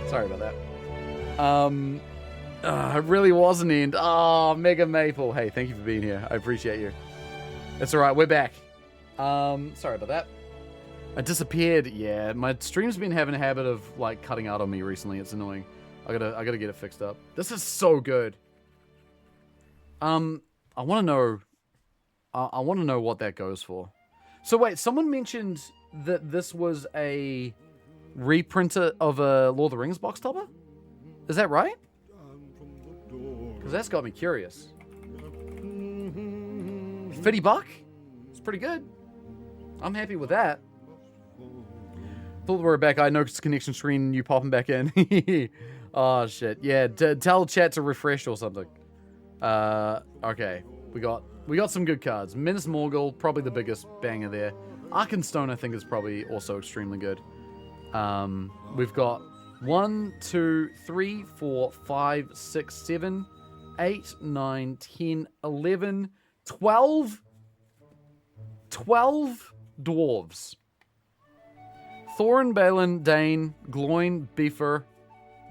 Sorry about that. It really was an end. Oh, Mega Maple. Hey, thank you for being here. I appreciate you. It's all right. We're back. Sorry about that. I disappeared. Yeah, my stream's been having a habit of like cutting out on me recently. It's annoying. I gotta get it fixed up. This is so good. I want to know. I want to know what that goes for. So wait, someone mentioned that this was a reprinter of a Lord of the Rings box topper. Is that right? Because that's got me curious. $50? It's pretty good. I'm happy with that. Thought we were back. I noticed connection screen. You popping back in. Oh shit. Yeah. Tell chat to refresh or something. Okay. We got some good cards. Minas Morgul, probably the biggest banger there. Arkenstone, I think, is probably also extremely good. We've got 1, 2, 3, 4, 5, 6, 7, 8, 9, 10, 11, 12. 12 dwarves. Thorin, Balin, Dane, Gloin, Beaver,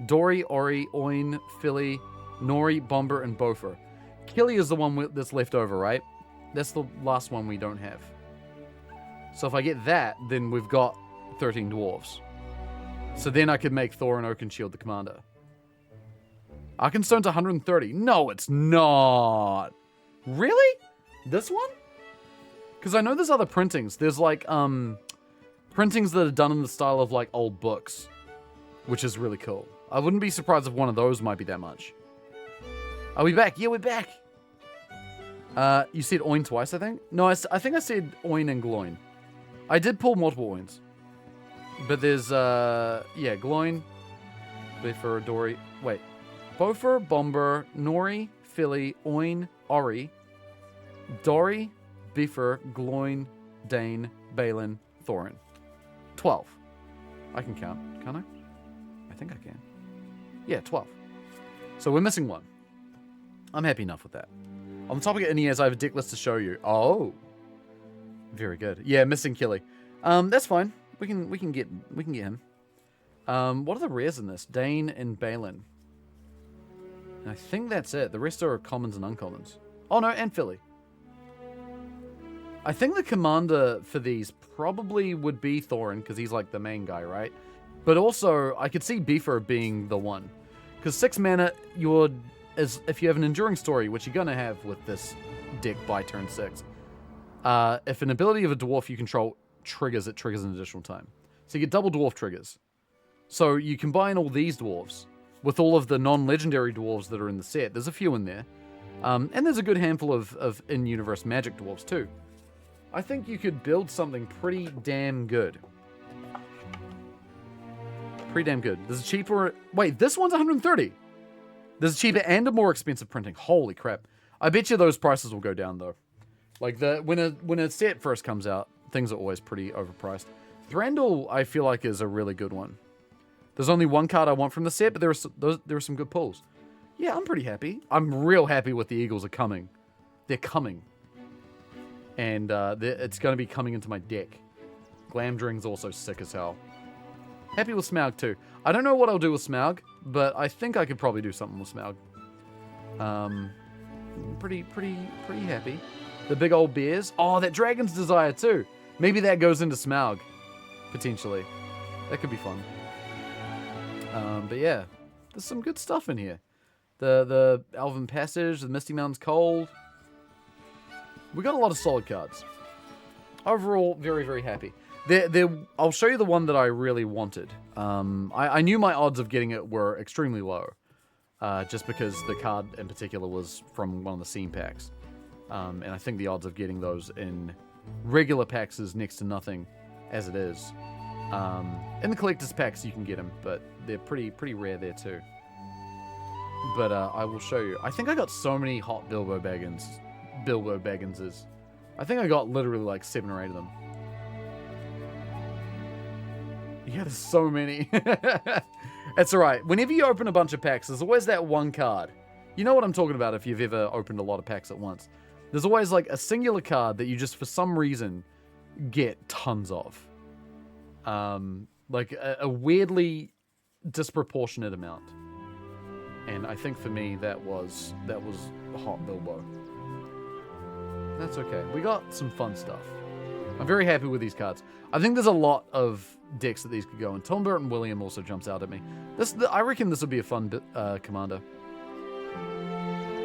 Dori, Ori, Oin, Philly, Nori, Bomber, and Bofer. Killy is the one that's left over, right? That's the last one we don't have. So if I get that, then we've got 13 dwarves. So then I could make Thorin Oakenshield the commander. Arkenstone's 130. No, it's not. Really? This one? Because I know there's other printings. There's like, printings that are done in the style of like old books, which is really cool. I wouldn't be surprised if one of those might be that much. Are we back? Yeah, we're back. You said Oin twice, I think? No, I think I said Oin and Gloin. I did pull multiple Oins. But there's, yeah, Gloin, Bifur, Dory. Wait. Bofer, Bomber, Nori, Philly, Oin, Ori, Dory, Bifur, Gloin, Dane, Balin, Thorin. 12. I can count, can't I? I think I can. Yeah, 12. So we're missing one. I'm happy enough with that. On the topic of NES, I have a deck list to show you. Oh. Very good. Yeah, missing Killy. That's fine. We can get him. What are the rares in this? Dane and Balin. And I think that's it. The rest are commons and uncommons. Oh no, and Philly. I think the commander for these probably would be Thorin, because he's like the main guy, right? But also, I could see Beaver being the one. Because 6 mana, if you have an enduring story, which you're going to have with this deck by turn 6, if an ability of a dwarf you control triggers, it triggers an additional time. So you get double dwarf triggers. So you combine all these dwarves with all of the non-legendary dwarves that are in the set. There's a few in there. And there's a good handful of in-universe magic dwarves too. I think you could build something pretty damn good. Pretty damn good. There's a cheaper... Wait, this one's 130. There's a cheaper and a more expensive printing. Holy crap. I bet you those prices will go down though. Like when a set first comes out, things are always pretty overpriced. Thranduil, I feel like, is a really good one. There's only one card I want from the set, but there are some good pulls. Yeah, I'm pretty happy. I'm real happy with the Eagles are coming. They're coming. And it's going to be coming into my deck. Glamdring's also sick as hell. Happy with Smaug too. I don't know what I'll do with Smaug, but I think I could probably do something with Smaug. Pretty happy. The big old bears. Oh, that Dragon's Desire too. Maybe that goes into Smaug, potentially. That could be fun. But yeah, there's some good stuff in here. The Elven Passage, the Misty Mountains Cold. We got a lot of solid cards. Overall, very, very happy. I'll show you the one that I really wanted. I knew my odds of getting it were extremely low. Just because the card in particular was from one of the Scene packs. And I think the odds of getting those in regular packs is next to nothing as it is. In the collector's packs you can get them, but they're pretty rare there too. But I will show you. I think I got so many hot Bilbo Bagginses. I think I got literally like 7 or 8 of them. Yeah, there's so many. That's alright. Whenever you open a bunch of packs, there's always that one card. You know what I'm talking about if you've ever opened a lot of packs at once. There's always like a singular card that you just for some reason get tons of. Like a weirdly disproportionate amount. And I think for me that was hot Bilbo. That's okay. We got some fun stuff. I'm very happy with these cards. I think there's a lot of decks that these could go in. Tom Burton William also jumps out at me. I reckon this would be a fun commander.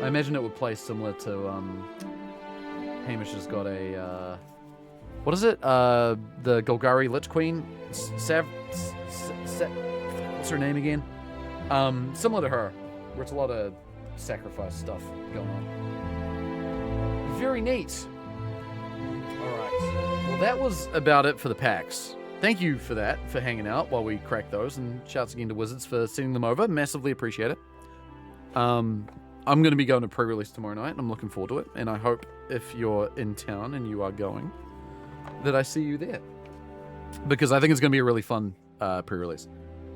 I imagine it would play similar to Hamish has got a what is it? The Golgari Lich Queen. What's her name again? Similar to her, where it's a lot of sacrifice stuff going on. Very neat. Alright. Well, that was about it for the packs. Thank you for that, for hanging out while we cracked those, and shouts again to Wizards for sending them over. Massively appreciate it. I'm going to be going to pre-release tomorrow night, and I'm looking forward to it, and I hope if you're in town and you are going, that I see you there. Because I think it's going to be a really fun pre-release.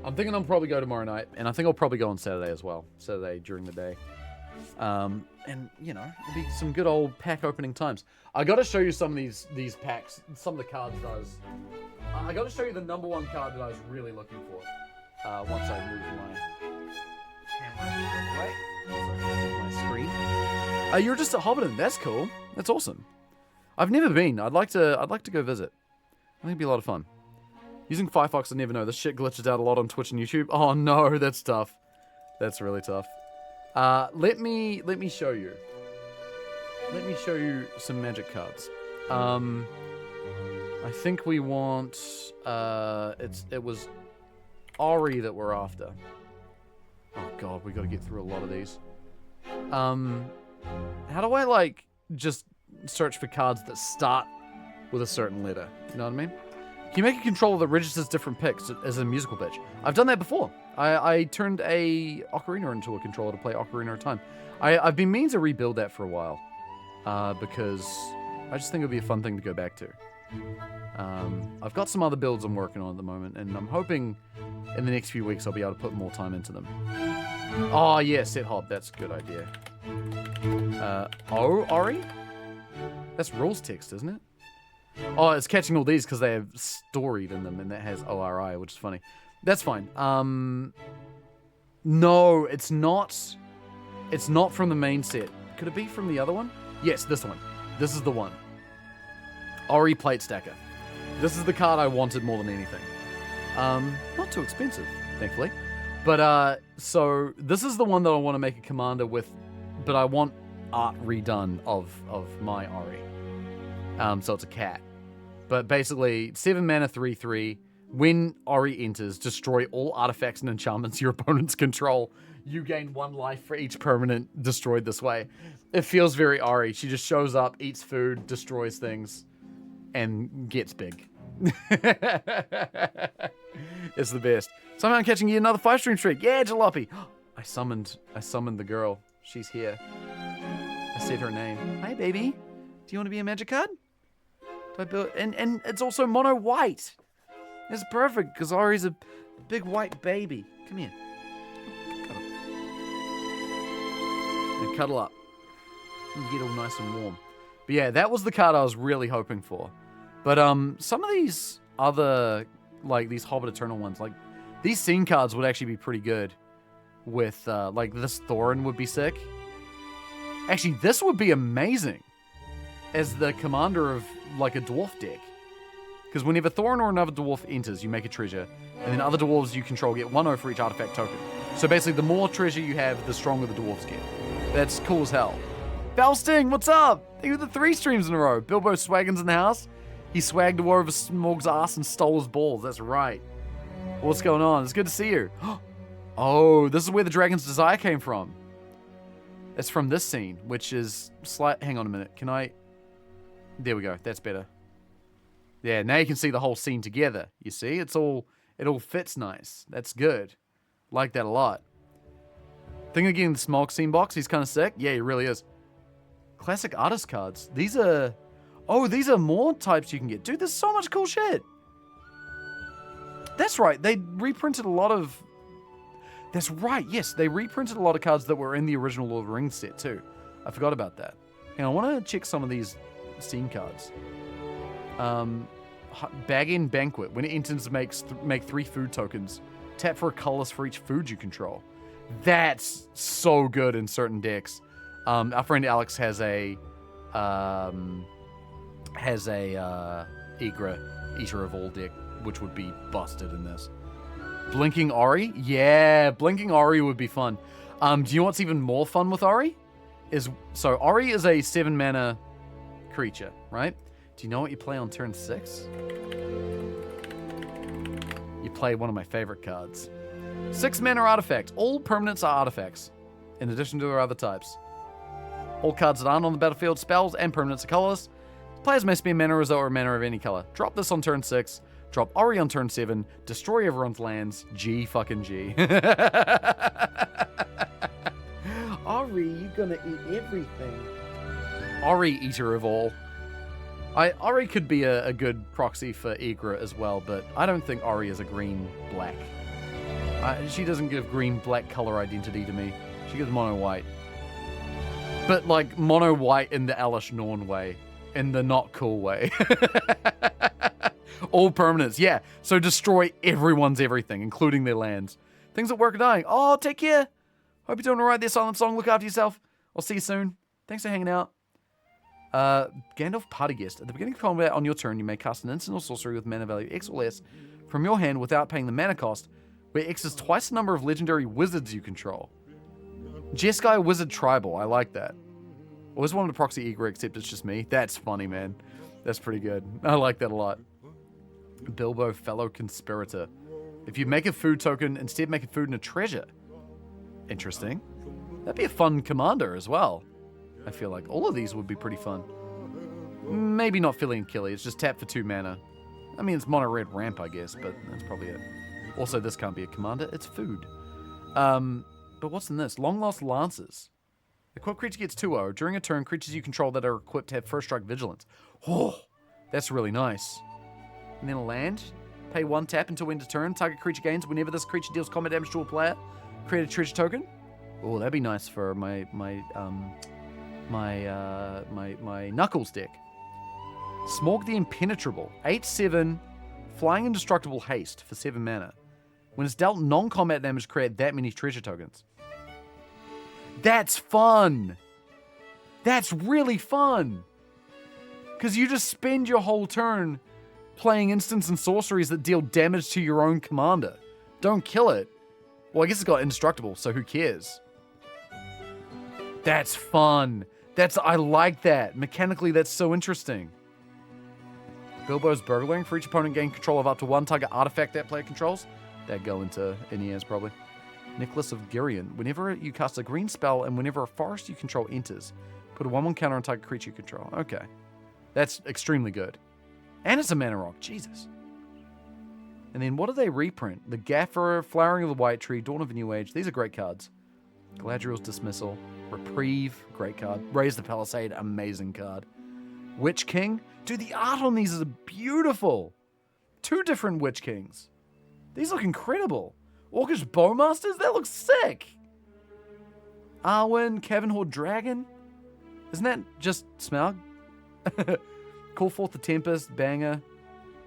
I'm thinking I'll probably go tomorrow night, and I think I'll probably go on Saturday as well. Saturday during the day. And, you know, it'll be some good old pack opening times. I got to show you some of these packs, some of the cards that I got to show you the number one card that I was really looking for. Once I move my camera away. My screen. You're just at Hobbiton. That's cool. That's awesome. I've never been. I'd like to go visit. I think it'd be a lot of fun. Using Firefox, I never know. This shit glitches out a lot on Twitch and YouTube. Oh no, that's tough. That's really tough. Let me show you. Let me show you some Magic cards. I think we want. It was Ori that we're after. Oh god, we got to get through a lot of these. How do I like just search for cards that start with a certain letter? You know what I mean? Can you make a controller that registers different picks as a musical pitch? I've done that before. I turned a Ocarina into a controller to play Ocarina of Time. I've been meaning to rebuild that for a while. Because I just think it would be a fun thing to go back to. I've got some other builds I'm working on at the moment, and I'm hoping in the next few weeks I'll be able to put more time into them. Oh yeah, Set Hob, that's a good idea. Ori? That's rules text, isn't it? Oh, it's catching all these because they have storied in them, and that has ORI, which is funny. That's fine. No, it's not. It's not from the main set. Could it be from the other one? Yes, this one. This is the one. Ori Plate Stacker. This is the card I wanted more than anything. Not too expensive, thankfully. But, so, this is the one that I want to make a commander with, but I want art redone of my Ori. So it's a cat. But basically, 7 mana, 3/3. When Ori enters, destroy all artifacts and enchantments your opponents control. You gain 1 life for each permanent destroyed this way. It feels very Ori. She just shows up, eats food, destroys things, and gets big. It's the best. Somehow I'm catching you another 5-stream streak. Yeah, Jalopy. I summoned the girl. She's here. I said her name. Hi, baby. Do you want to be a Magic card? Do I build? And it's also mono white. It's perfect because Ori's a big white baby. Come here. Cuddle. And cuddle up. And get all nice and warm. But yeah, that was the card I was really hoping for. But some of these other, like these Hobbit Eternal ones, like these scene cards would actually be pretty good. With like this Thorin would be sick. Actually, this would be amazing as the commander of like a dwarf deck. Because whenever Thorin or another dwarf enters, you make a treasure, and then other dwarves you control get 1/0 for each artifact token. So basically, the more treasure you have, the stronger the dwarves get. That's cool as hell. Balsting, what's up? Thank you for the 3 streams in a row. Bilbo Swaggins in the house. He swagged a war over Smog's ass and stole his balls. That's right. What's going on? It's good to see you. Oh, this is where the Dragon's Desire came from. It's from this scene, which is hang on a minute. Can I? There we go. That's better. Yeah, now you can see the whole scene together. You see? It all fits nice. That's good. Like that a lot. Thinking of getting the Smog scene box? He's kind of sick? Yeah, he really is. Classic artist cards. These are... Oh, these are more types you can get. Dude, there's so much cool shit. That's right. They reprinted a lot of... That's right. Yes, they reprinted a lot of cards that were in the original Lord of the Rings set too. I forgot about that. And I want to check some of these scene cards. Bag End Banquet. When it enters, make 3 food tokens. Tap for a colorless for each food you control. That's so good in certain decks. Our friend Alex has a Igra, Eater of All deck, which would be busted in this. Blinking Ori? Yeah, Blinking Ori would be fun. Do you know what's even more fun with Ori? Ori is a 7 mana creature, right? Do you know what you play on turn 6? You play one of my favorite cards. 6 mana artifact. All permanents are artifacts, in addition to their other types. All cards that aren't on the battlefield, spells, and permanents are colorless. Players may spend mana result or mana of any color. Drop this on turn 6. Drop Ori on turn 7. Destroy everyone's lands. G fucking G. Ori, you gonna eat everything. Ori, Eater of All. Ori could be a good proxy for Igra as well, but I don't think Ori is a green-black. She doesn't give green-black color identity to me. She gives mono-white. But, like, mono-white in the Alish Norn way. In the not cool way. All permanents, yeah. So destroy everyone's everything, including their lands. Things that work are dying. Oh, take care. Hope you're doing alright there, Silent Song. Look after yourself. I'll see you soon. Thanks for hanging out. Gandalf Party Guest. At the beginning of combat on your turn, you may cast an instant or sorcery with mana value X or less from your hand without paying the mana cost, where X is twice the number of legendary wizards you control. Jeskai Wizard Tribal. I like that. Always wanted to proxy Igra, except it's just me. That's funny, man. That's pretty good. I like that a lot. Bilbo Fellow Conspirator. If you make a food token, instead make a food and a treasure. Interesting. That'd be a fun commander as well. I feel like all of these would be pretty fun. Maybe not Philly and Killy. It's just tap for 2 mana. I mean, it's mono red ramp, I guess, but that's probably it. Also, this can't be a commander. It's food. But what's in this? Long Lost Lancers. Equipped creature gets 2/0. During a turn, creatures you control that are equipped have first strike vigilance. Oh, that's really nice. And then a land. Pay 1 tap until end of turn. Target creature gains whenever this creature deals combat damage to a player. Create a treasure token. Oh, that'd be nice for my Knuckles deck. Smorg the Impenetrable. 8/7, flying indestructible haste for 7 mana. When it's dealt non-combat damage, create that many treasure tokens. That's fun! That's really fun! Because you just spend your whole turn playing instants and sorceries that deal damage to your own commander. Don't kill it. Well, I guess it's got indestructible, so who cares? That's fun. I like that. Mechanically, that's so interesting. Bilbo's Burglaring. For each opponent, gain control of up to 1 target artifact that player controls. That'd go into Aeneas, probably. Nicholas of Girion. Whenever you cast a green spell and whenever a forest you control enters, put a 1/1 counter on target creature you control. Okay. That's extremely good. And it's a mana rock. Jesus. And then what do they reprint? The Gaffer, Flowering of the White Tree, Dawn of a New Age. These are great cards. Galadriel's Dismissal. Reprieve. Great card. Raise the Palisade. Amazing card. Witch King. Dude, the art on these is beautiful. 2 different Witch Kings. These look incredible. Orcish Bowmasters? That looks sick. Arwen, Cavenhorde Dragon. Isn't that just Smaug? Call Forth the Tempest, banger.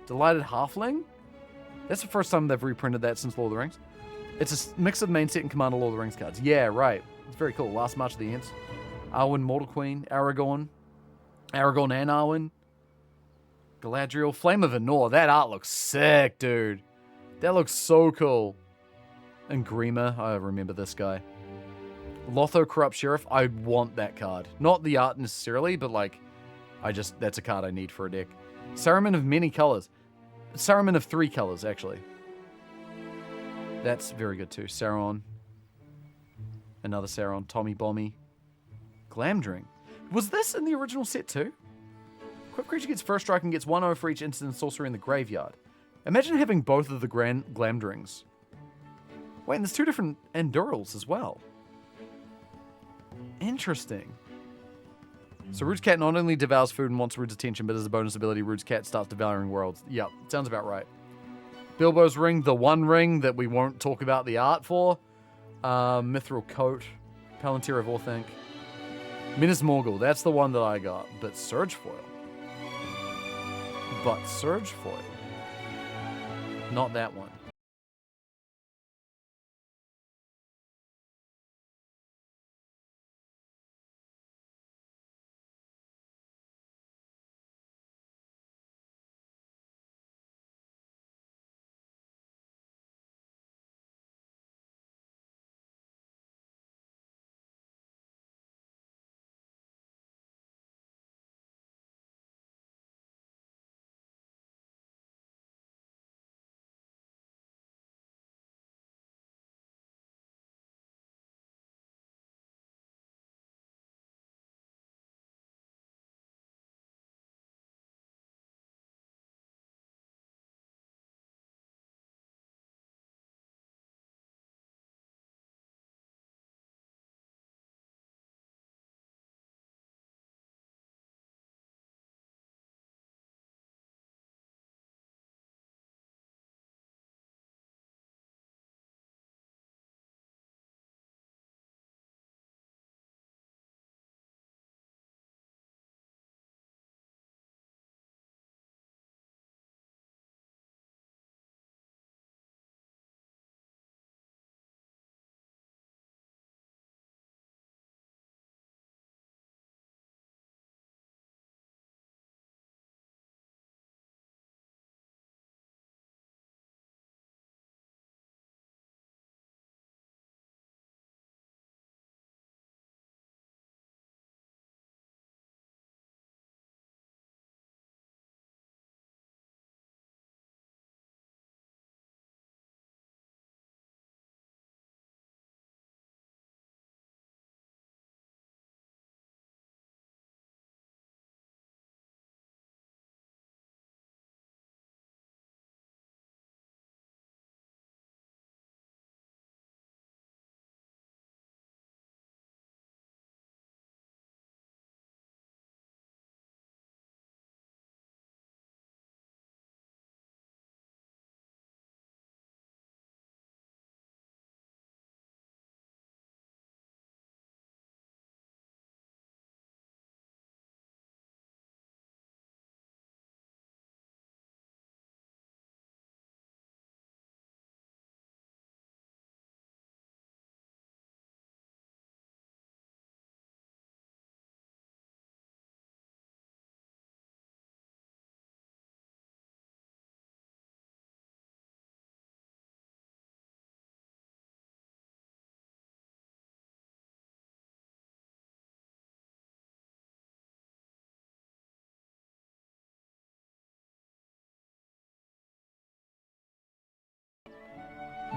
Delighted Halfling? That's the first time they've reprinted that since Lord of the Rings. It's a mix of main set and Commander Lord of the Rings cards. Yeah, right. It's very cool. Last March of the Ents. Arwen, Mortal Queen, Aragorn and Arwen. Galadriel, Flame of Anor. That art looks sick, dude. That looks so cool. And Grima, I remember this guy. Lotho, Corrupt Sheriff, I want that card. Not the art necessarily, but like, that's a card I need for a deck. Saruman of many colors. Saruman of 3 colors, actually. That's very good too. Sauron. Another Sauron. Tommy Bommy. Glamdring. Was this in the original set too? Equipped creature gets first strike and gets 1/0 for each instant and sorcery in the graveyard. Imagine having both of the Glamdrings. Wait, and there's 2 different Endurals as well. Interesting. So Rude's Cat not only devours food and wants Rude's attention, but as a bonus ability, Rude's Cat starts devouring worlds. Yep, sounds about right. Bilbo's Ring, the one ring that we won't talk about the art for. Mithril Coat. Palantir of Orthanc. Minas Morgul, that's the one that I got. But Surge Foil. but Surge Foil. Not that one.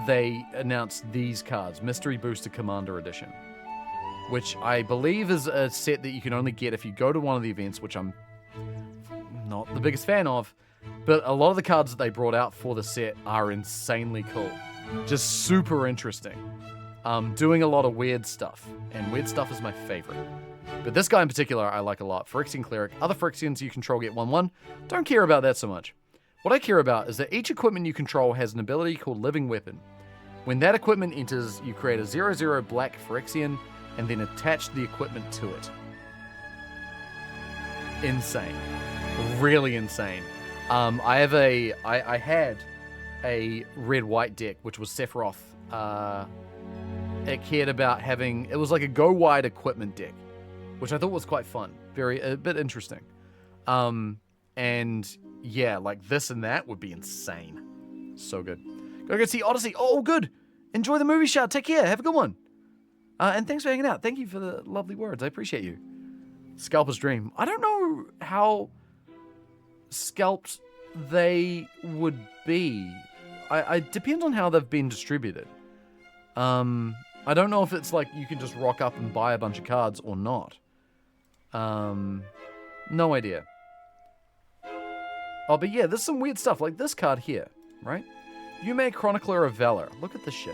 They announced these cards, Mystery Booster Commander Edition, which I believe is a set that you can only get if you go to one of the events, which I'm not the biggest fan of, but a lot of the cards that they brought out for the set are insanely cool. Just super interesting. Doing a lot of weird stuff, and weird stuff is my favorite. But this guy in particular I like a lot. Phyrexian Cleric. Other Phyrexians you control get 1/1. Don't care about that so much. What I care about is that each equipment you control has an ability called Living Weapon. When that equipment enters, you create a 0/0 black Phyrexian and then attach the equipment to it. Insane. Really insane. I had a red-white deck, which was Sephiroth. It cared about having... It was like a go-wide equipment deck, which I thought was quite fun. A bit interesting. And yeah, like this and that would be insane. So good. Go see Odyssey. Oh, good. Enjoy the movie, Shard. Take care. Have a good one. And thanks for hanging out. Thank you for the lovely words. I appreciate you. Scalper's Dream. I don't know how scalped they would be. I depends on how they've been distributed. I don't know if it's like you can just rock up and buy a bunch of cards or not. No idea. Oh, but yeah, there's some weird stuff, like this card here, right? Yume Chronicler of Valor. Look at this shit.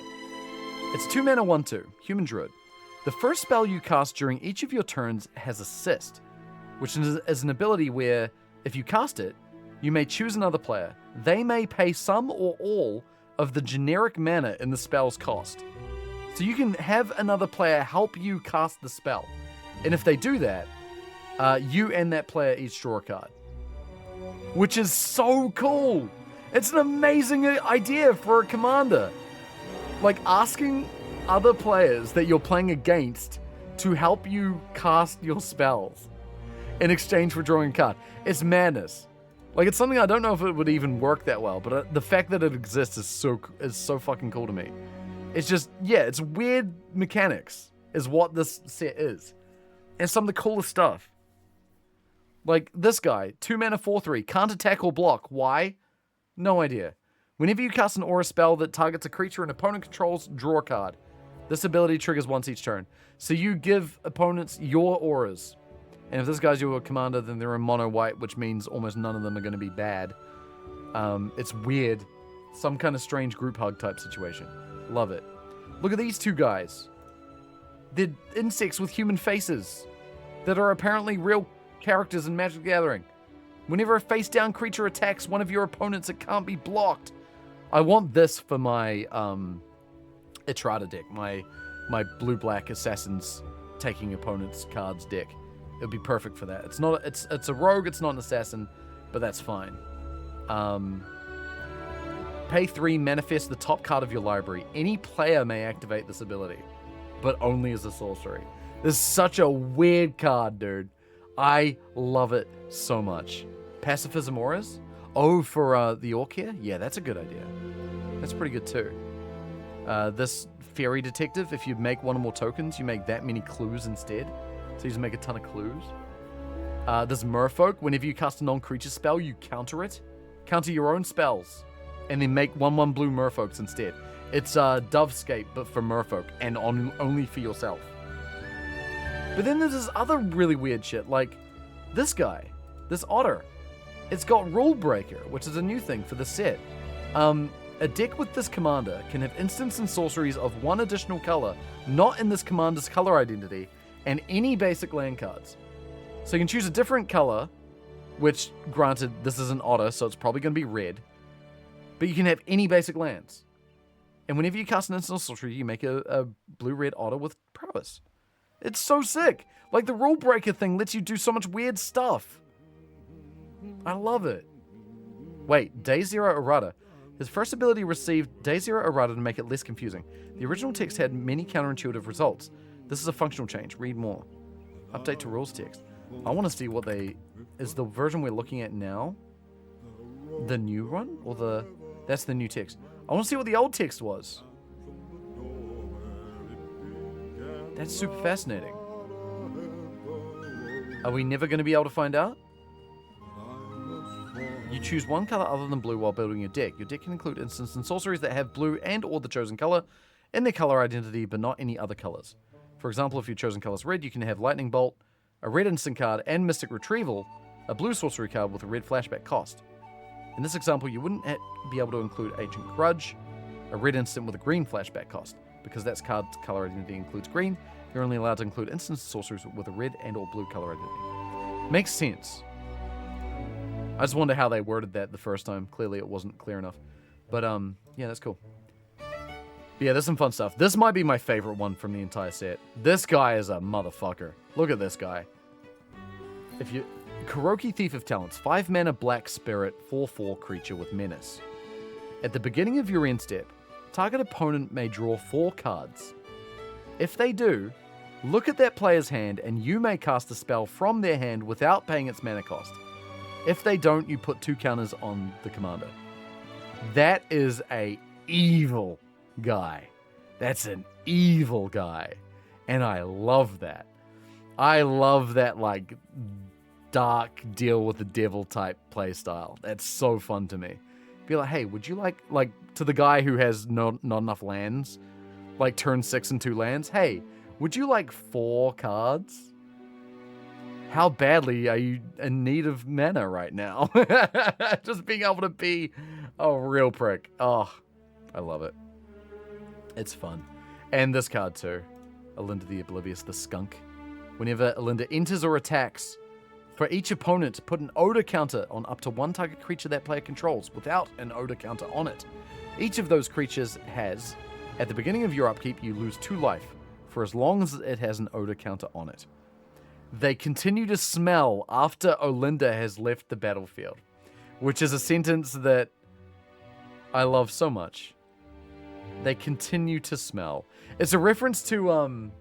It's 2 mana 1/2, Human Druid. The first spell you cast during each of your turns has Assist, which is an ability where, if you cast it, you may choose another player. They may pay some or all of the generic mana in the spell's cost. So you can have another player help you cast the spell. And if they do that, you and that player each draw a card. which is so cool. It's an amazing idea for a commander. Like asking other players that you're playing against to help you cast your spells in exchange for drawing a card. It's madness. Like, it's something I don't know if it would even work that well, but the fact that it exists is so fucking cool to me. It's just, yeah, it's weird mechanics is what this set is. And some of the coolest stuff. Like this guy, 2 mana 4/3, can't attack or block. Why? No idea. Whenever you cast an aura spell that targets a creature an opponent controls, draw a card. This ability triggers once each turn. So you give opponents your auras. And if this guy's your commander, then they're in mono white, which means almost none of them are going to be bad. It's weird. Some kind of strange group hug type situation. Love it. Look at these two guys. They're insects with human faces that are apparently real characters in Magic the Gathering. Whenever a face-down creature attacks one of your opponents, it can't be blocked. I want this for my Etrata deck, my blue-black assassins taking opponents' cards deck. It would be perfect for that. It's a rogue, it's not an assassin, but that's fine. Pay 3, manifest the top card of your library. Any player may activate this ability, but only as a sorcery. This is such a weird card, dude. I love it so much. Pacifism auras? Oh, for the orc here? Yeah, that's a good idea. That's pretty good too. This fairy detective, if you make one or more tokens, you make that many clues instead. So you just make a ton of clues. This merfolk, whenever you cast a non-creature spell, you counter it. Counter your own spells. And then make 1/1 blue merfolks instead. It's Dovescape, but for merfolk, and only for yourself. But then there's this other really weird shit, like this guy, this otter. It's got Rule Breaker, which is a new thing for the set. A deck with this commander can have instants and sorceries of 1 additional color, not in this commander's color identity, and any basic land cards. So you can choose a different color, which, granted, this is an otter, so it's probably going to be red, but you can have any basic lands. And whenever you cast an instant or sorcery, you make a blue-red otter with prowess. It's so sick. Like, the Rule Breaker thing lets you do so much weird stuff. I love it. Wait, Day Zero Errata. His first ability received Day Zero Errata to make it less confusing. The original text had many counterintuitive results. This is a functional change. Read more. Update to rules text. I want to see what they... Is the version we're looking at now the new one? Or the... That's the new text. I want to see what the old text was. That's super fascinating. Are we never going to be able to find out? You choose one color other than blue while building your deck. Your deck can include instants and sorceries that have blue and or the chosen color in their color identity, but not any other colors. For example, if your chosen color is red, you can have Lightning Bolt, a red instant card, and Mystic Retrieval, a blue sorcery card with a red flashback cost. In this example, you wouldn't be able to include Ancient Grudge, a red instant with a green flashback cost. Because that card's color identity includes green, you're only allowed to include instants and sorceries with a red and or blue color identity. Makes sense. I just wonder how they worded that the first time. Clearly it wasn't clear enough. But, yeah, that's cool. Yeah, there's some fun stuff. This might be my favorite one from the entire set. This guy is a motherfucker. Look at this guy. Kuroki Thief of Talents. 5 mana black spirit, 4/4 creature with menace. At the beginning of your end step, target opponent may draw 4 cards. If they do, look at that player's hand and you may cast a spell from their hand without paying its mana cost. If they don't, you put 2 counters on the commander. That is a evil guy. That's an evil guy. And I love that. I love that, like, dark deal with the devil type playstyle. That's so fun to me. Be like, hey, would you like to the guy who has not enough lands, like turn 6 and 2 lands, hey, would you like 4 cards? How badly are you in need of mana right now? Just being able to be a real prick. Oh, I love it. It's fun. And this card too. Alinda the Oblivious, the skunk. Whenever Alinda enters or attacks, for each opponent, put an odor counter on up to 1 target creature that player controls without an odor counter on it. Each of those creatures has, at the beginning of your upkeep, you lose 2 life for as long as it has an odor counter on it. They continue to smell after Olinda has left the battlefield. which is a sentence that I love so much. They continue to smell. It's a reference to,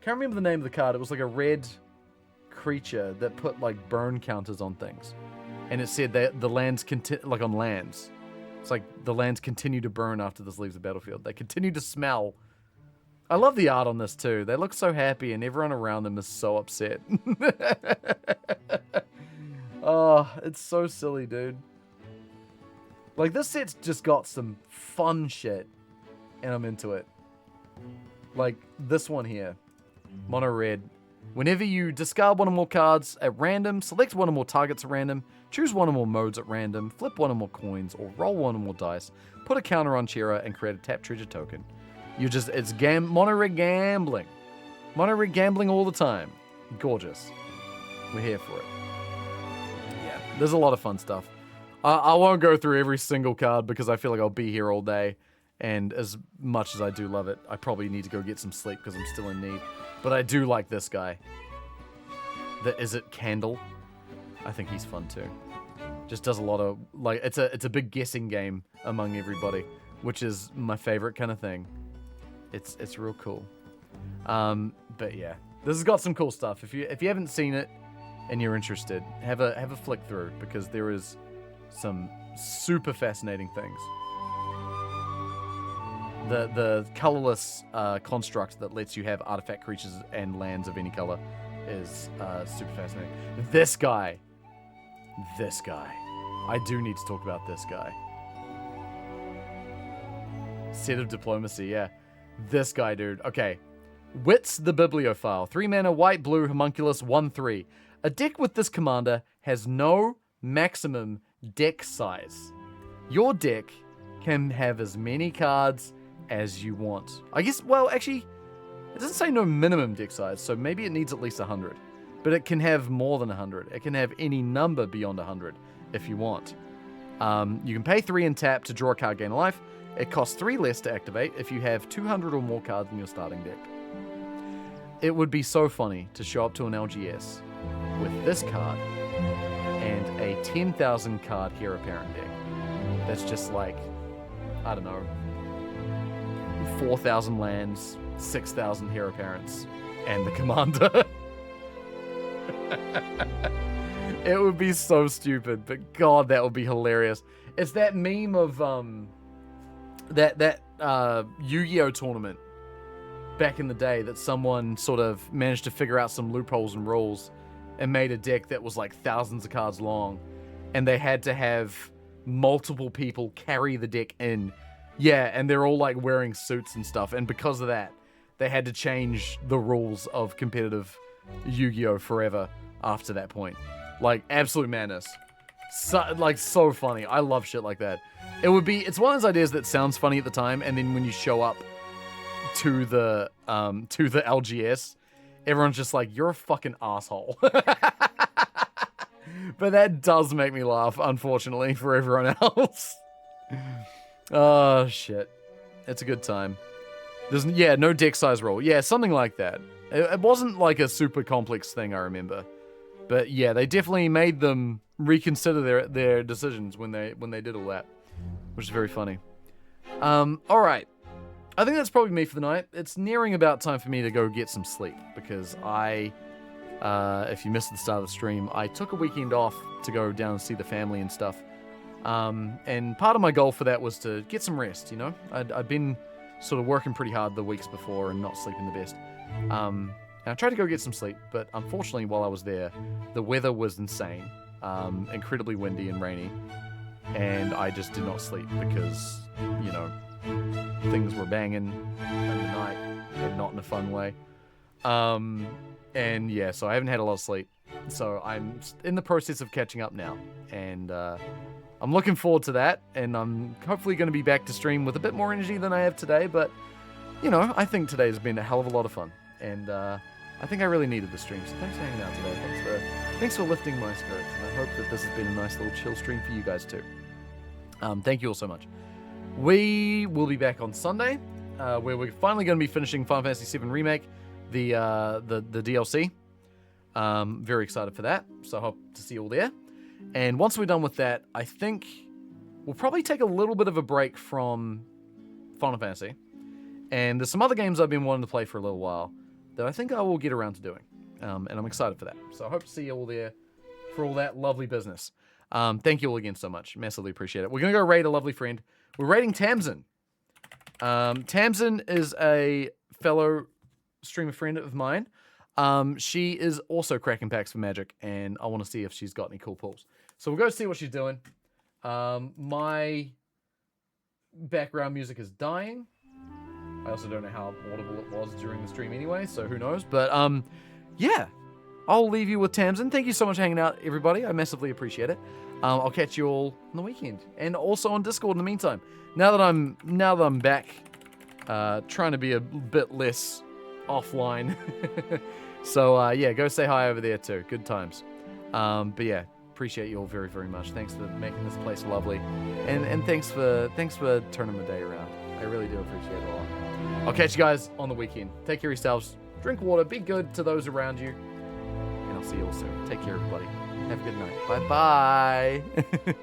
can't remember the name of the card. It was like a red creature that put like burn counters on things. And it said that the lands, like on lands, it's like the lands continue to burn after this leaves the battlefield. They continue to smell. I love the art on this too. They look so happy and everyone around them is so upset. Oh, it's so silly, dude. Like, this set's just got some fun shit, and I'm into it. Like, this one here. Mono red. Whenever you discard one or more cards at random, select one or more targets at random, choose one or more modes at random, flip one or more coins, or roll one or more dice, put a counter on Chera, and create a tap treasure token. It's mono red gambling. Mono red gambling all the time. Gorgeous. We're here for it. Yeah, there's a lot of fun stuff. I won't go through every single card because I feel like I'll be here all day. And as much as I do love it, I probably need to go get some sleep because I'm still in need. But I do like this guy. Is it Candle? I think he's fun too. Just does a lot of, like, it's a big guessing game among everybody, which is my favorite kind of thing. It's real cool. But yeah, this has got some cool stuff. If you haven't seen it and you're interested, have a flick through because there is some super fascinating things. The colorless construct that lets you have artifact creatures and lands of any color is super fascinating. This guy. I do need to talk about this guy. Set of Diplomacy, yeah. This guy, dude. Okay. Wits the Bibliophile. 3 mana, white, blue, homunculus, 1/3. A deck with this commander has no maximum deck size. Your deck can have as many cards as you want. I guess, well, actually, it doesn't say no minimum deck size, so maybe it needs at least 100. But it can have more than 100. It can have any number beyond 100 if you want. You can pay 3 and tap to draw a card, gain a life. It costs 3 less to activate if you have 200 or more cards in your starting deck. It would be so funny to show up to an LGS with this card and a 10,000 card Heir Apparent deck. That's just like, I don't know, 4,000 lands, 6,000 Heir Apparents, and the commander. It would be so stupid, but God, that would be hilarious. It's that meme of that Yu-Gi-Oh tournament back in the day that someone sort of managed to figure out some loopholes and rules and made a deck that was like thousands of cards long, and they had to have multiple people carry the deck in. Yeah, and they're all like wearing suits and stuff, and because of that, they had to change the rules of competitive Yu-Gi-Oh forever after that point. Like, absolute madness. So funny. I love shit like that. It's one of those ideas that sounds funny at the time, and then when you show up to the LGS, everyone's just like, you're a fucking asshole. But that does make me laugh, unfortunately, for everyone else. Oh, shit. It's a good time. There's, no deck size rule. Yeah, something like that. It wasn't like a super complex thing, I remember. But yeah, they definitely made them reconsider their decisions when they did all that, which is very funny. All right. I think that's probably me for the night. It's nearing about time for me to go get some sleep because if you missed the start of the stream, I took a weekend off to go down and see the family and stuff. And part of my goal for that was to get some rest, you know? I'd been sort of working pretty hard the weeks before and not sleeping the best. And I tried to go get some sleep, but unfortunately while I was there, the weather was insane. Incredibly windy and rainy. And I just did not sleep because, you know, things were banging in the night and not in a fun way. And yeah, so I haven't had a lot of sleep. So I'm in the process of catching up now. And I'm looking forward to that. And I'm hopefully going to be back to stream with a bit more energy than I have today. But, you know, I think today has been a hell of a lot of fun. And I think I really needed the stream. So thanks for hanging out today. Thanks for lifting my spirits. And I hope that this has been a nice little chill stream for you guys too. Thank you all so much. We will be back on Sunday, where we're finally going to be finishing Final Fantasy VII Remake, the DLC. Very excited for that, so I hope to see you all there. And once we're done with that, I think we'll probably take a little bit of a break from Final Fantasy. And there's some other games I've been wanting to play for a little while that I think I will get around to doing. And I'm excited for that. So I hope to see you all there for all that lovely business. Thank you all again so much. Massively appreciate it. We're going to go raid a lovely friend. We're raiding Tamsin. Tamsin is a fellow streamer friend of mine. She is also cracking packs for Magic, and I want to see if she's got any cool pulls. So we'll go see what she's doing. My background music is dying. I also don't know how audible it was during the stream anyway, so who knows. But yeah, I'll leave you with Tamsin. Thank you so much for hanging out, everybody. I massively appreciate it. I'll catch you all on the weekend, and also on Discord in the meantime. Now that I'm back, trying to be a bit less offline. So yeah, go say hi over there too. Good times. But yeah, appreciate you all very, very much. Thanks for making this place lovely, and thanks for turning the day around. I really do appreciate it a lot. I'll catch you guys on the weekend. Take care of yourselves. Drink water. Be good to those around you. And I'll see you all soon. Take care, everybody. Have a good night. Bye-bye.